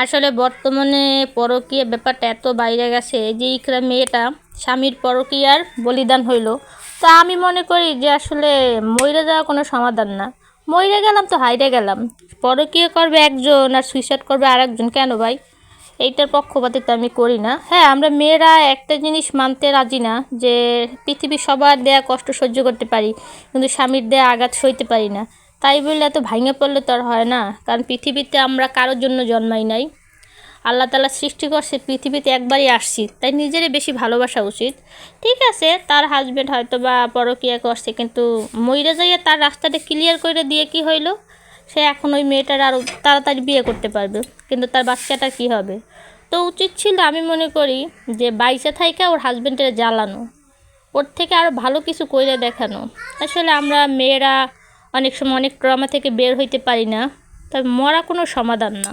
আসলে বর্তমানে পরকীয়া ব্যাপারটা এত বাইরে গেছে যে ইকরা মেয়েটা স্বামীর পরকীয়ার বলিদান হইল। তা আমি মনে করি যে আসলে মইরা যাওয়া কোনো সমাধান না। মইরা গেলাম তো হাইরে গেলাম, পরকীয়া করবে একজন আর সুইসাইড করবে আরেকজন, কেন ভাই? এইটার পক্ষপাতিত্ব আমি করি না। হ্যাঁ, আমরা মেয়েরা একটা জিনিস মানতে রাজি না যে পৃথিবীর সবার দেয়া কষ্ট সহ্য করতে পারি, কিন্তু স্বামীর দেয়া আঘাত সইতে পারি না। তাই বললে এত ভাঙে পড়লে তো আর হয় না, কারণ পৃথিবীতে আমরা কারোর জন্য জন্মাই নাই। আল্লাহ তাআলা সৃষ্টি করছে, পৃথিবীতে একবারই আসছি, তাই নিজেরই বেশি ভালোবাসা উচিত। ঠিক আছে, তার হাজব্যান্ড হয়তো বা পরকীয়া করছে, কিন্তু মইরা যাইয়া তার রাস্তাটা ক্লিয়ার করে দিয়ে কি হইলো? সে এখন ওই মেয়েটার আরও তাড়াতাড়ি বিয়ে করতে পারবে, কিন্তু তার বাচ্চাটা কি হবে? তো উচিত ছিল আমি মনে করি যে বাইসে থাইকা ওর হাজব্যান্ডের জ্বালানো, ওর থেকে আরও ভালো কিছু করে দেখানো। আসলে আমরা মেয়েরা অনেক সময় অনেক ট্রমা থেকে বের হইতে পারি না, তবে মরা কোনো সমাধান না।